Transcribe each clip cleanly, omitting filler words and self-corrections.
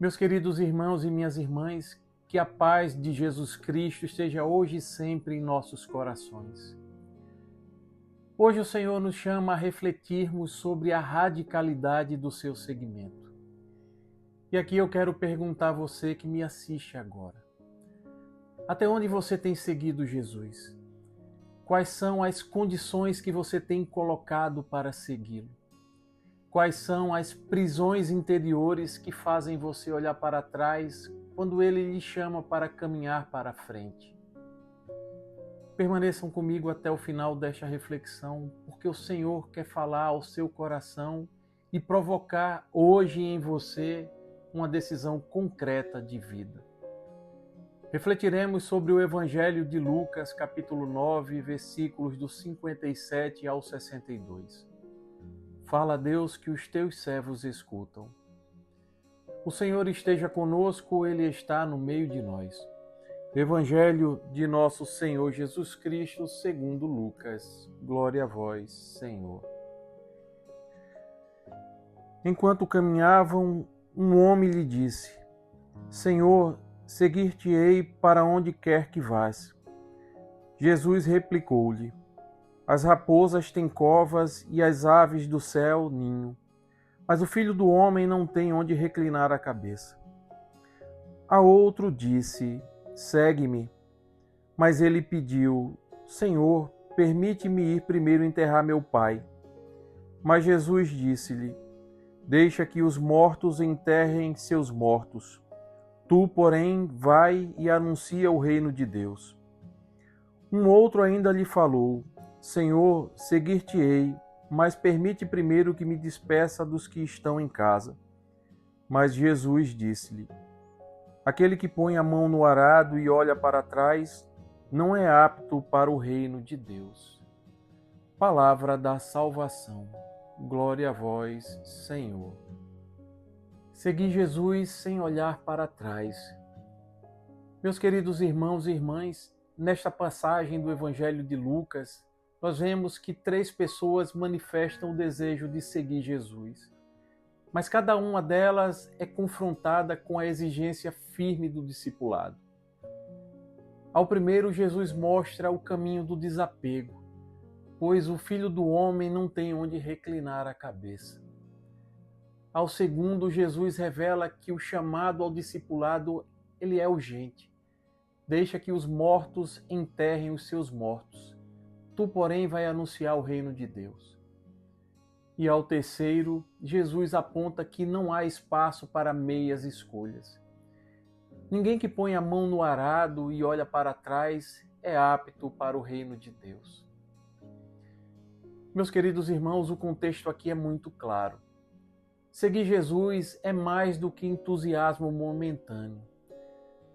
Meus queridos irmãos e minhas irmãs, que a paz de Jesus Cristo esteja hoje e sempre em nossos corações. Hoje o Senhor nos chama a refletirmos sobre a radicalidade do seu seguimento. E aqui eu quero perguntar a você que me assiste agora. Até onde você tem seguido Jesus? Quais são as condições que você tem colocado para segui-lo? Quais são as prisões interiores que fazem você olhar para trás quando Ele lhe chama para caminhar para a frente? Permaneçam comigo até o final desta reflexão, porque o Senhor quer falar ao seu coração e provocar hoje em você uma decisão concreta de vida. Refletiremos sobre o Evangelho de Lucas, capítulo 9, versículos do 57 ao 62. Fala, Deus, que os teus servos escutam. O Senhor esteja conosco, Ele está no meio de nós. Evangelho de nosso Senhor Jesus Cristo, segundo Lucas. Glória a vós, Senhor. Enquanto caminhavam, um homem lhe disse: Senhor, seguir-te-ei para onde quer que vás. Jesus replicou-lhe: As raposas têm covas e as aves do céu ninho, mas o Filho do Homem não tem onde reclinar a cabeça. A outro disse: Segue-me. Mas ele pediu: Senhor, permite-me ir primeiro enterrar meu pai. Mas Jesus disse-lhe: Deixa que os mortos enterrem seus mortos. Tu, porém, vai e anuncia o reino de Deus. Um outro ainda lhe falou: Senhor, seguir-te-ei, mas permite primeiro que me despeça dos que estão em casa. Mas Jesus disse-lhe: Aquele que põe a mão no arado e olha para trás, não é apto para o reino de Deus. Palavra da salvação. Glória a vós, Senhor. Seguir Jesus sem olhar para trás. Meus queridos irmãos e irmãs, nesta passagem do Evangelho de Lucas, nós vemos que 3 pessoas manifestam o desejo de seguir Jesus. Mas cada uma delas é confrontada com a exigência firme do discipulado. Ao primeiro, Jesus mostra o caminho do desapego, pois o Filho do Homem não tem onde reclinar a cabeça. Ao segundo, Jesus revela que o chamado ao discipulado ele é urgente. Deixa que os mortos enterrem os seus mortos. Tu, porém, vai anunciar o reino de Deus. E ao terceiro, Jesus aponta que não há espaço para meias escolhas. Ninguém que põe a mão no arado e olha para trás é apto para o reino de Deus. Meus queridos irmãos, o contexto aqui é muito claro. Seguir Jesus é mais do que entusiasmo momentâneo.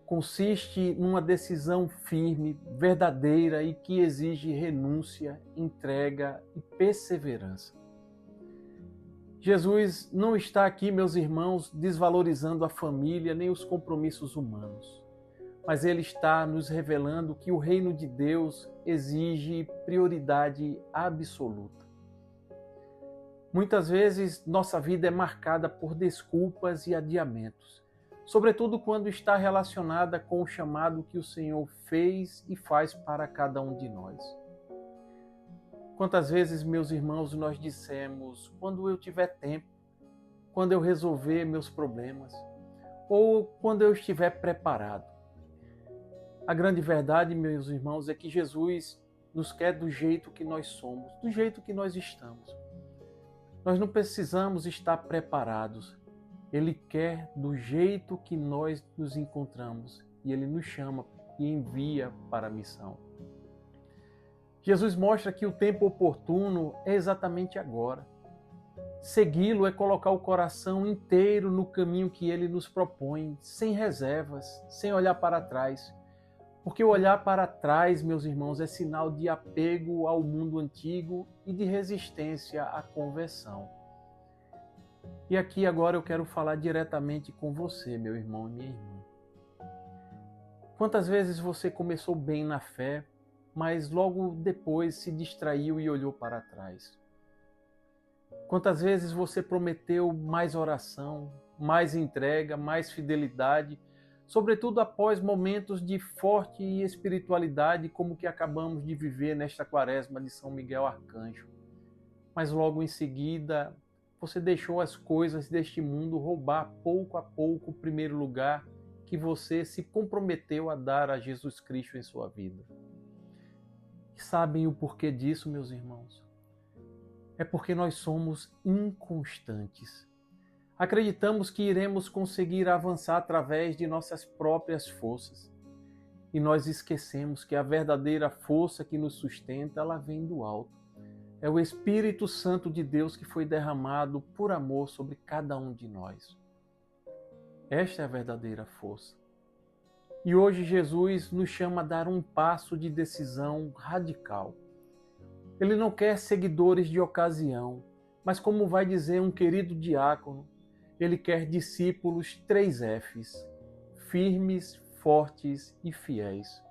Consiste numa decisão firme, verdadeira e que exige renúncia, entrega e perseverança. Jesus não está aqui, meus irmãos, desvalorizando a família nem os compromissos humanos, mas Ele está nos revelando que o reino de Deus exige prioridade absoluta. Muitas vezes nossa vida é marcada por desculpas e adiamentos, sobretudo quando está relacionada com o chamado que o Senhor fez e faz para cada um de nós. Quantas vezes, meus irmãos, nós dissemos: quando eu tiver tempo, quando eu resolver meus problemas, ou quando eu estiver preparado. A grande verdade, meus irmãos, é que Jesus nos quer do jeito que nós somos, do jeito que nós estamos. Nós não precisamos estar preparados. Ele quer do jeito que nós nos encontramos e Ele nos chama e envia para a missão. Jesus mostra que o tempo oportuno é exatamente agora. Segui-lo é colocar o coração inteiro no caminho que Ele nos propõe, sem reservas, sem olhar para trás. Porque o olhar para trás, meus irmãos, é sinal de apego ao mundo antigo e de resistência à conversão. E aqui agora eu quero falar diretamente com você, meu irmão e minha irmã. Quantas vezes você começou bem na fé, mas logo depois se distraiu e olhou para trás? Quantas vezes você prometeu mais oração, mais entrega, mais fidelidade, sobretudo após momentos de forte espiritualidade, como o que acabamos de viver nesta quaresma de São Miguel Arcanjo. Mas logo em seguida, você deixou as coisas deste mundo roubar pouco a pouco o primeiro lugar que você se comprometeu a dar a Jesus Cristo em sua vida. E sabem o porquê disso, meus irmãos? É porque nós somos inconstantes. Acreditamos que iremos conseguir avançar através de nossas próprias forças. E nós esquecemos que a verdadeira força que nos sustenta, ela vem do alto. É o Espírito Santo de Deus que foi derramado por amor sobre cada um de nós. Esta é a verdadeira força. E hoje Jesus nos chama a dar um passo de decisão radical. Ele não quer seguidores de ocasião, mas como vai dizer um querido diácono, ele quer discípulos 3Fs, firmes, fortes e fiéis.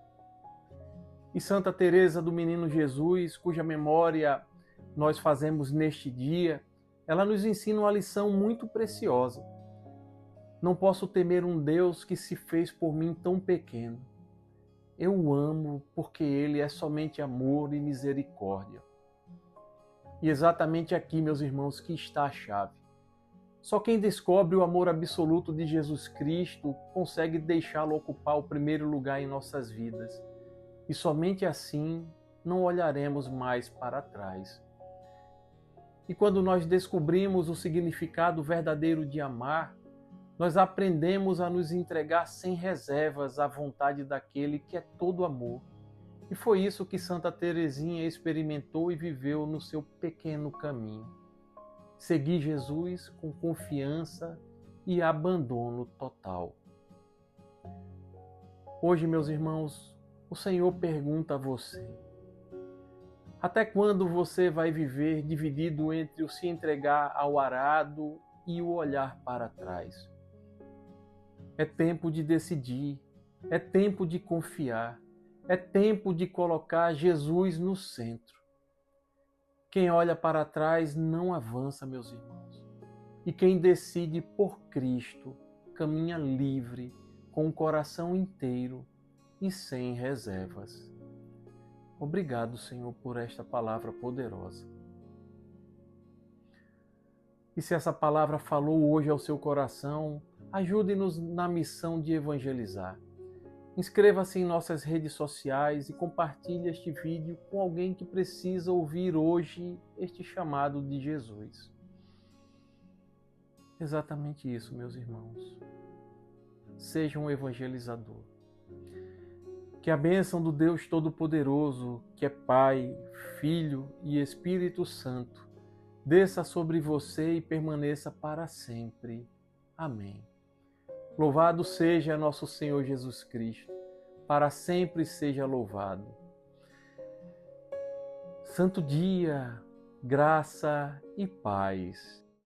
E Santa Teresa do Menino Jesus, cuja memória nós fazemos neste dia, ela nos ensina uma lição muito preciosa. Não posso temer um Deus que se fez por mim tão pequeno. Eu o amo porque ele é somente amor e misericórdia. E exatamente aqui, meus irmãos, que está a chave. Só quem descobre o amor absoluto de Jesus Cristo consegue deixá-lo ocupar o primeiro lugar em nossas vidas. E somente assim não olharemos mais para trás. E quando nós descobrimos o significado verdadeiro de amar, nós aprendemos a nos entregar sem reservas à vontade daquele que é todo amor. E foi isso que Santa Teresinha experimentou e viveu no seu pequeno caminho. Seguir Jesus com confiança e abandono total. Hoje, meus irmãos, o Senhor pergunta a você: até quando você vai viver dividido entre o se entregar ao arado e o olhar para trás? É tempo de decidir, é tempo de confiar, é tempo de colocar Jesus no centro. Quem olha para trás não avança, meus irmãos. E quem decide por Cristo caminha livre, com o coração inteiro e sem reservas. Obrigado, Senhor, por esta palavra poderosa. E se essa palavra falou hoje ao seu coração, ajude-nos na missão de evangelizar. Inscreva-se em nossas redes sociais e compartilhe este vídeo com alguém que precisa ouvir hoje este chamado de Jesus. Exatamente isso, meus irmãos. Seja um evangelizador. Que a bênção do Deus Todo-Poderoso, que é Pai, Filho e Espírito Santo, desça sobre você e permaneça para sempre. Amém. Louvado seja nosso Senhor Jesus Cristo, para sempre seja louvado. Santo dia, graça e paz.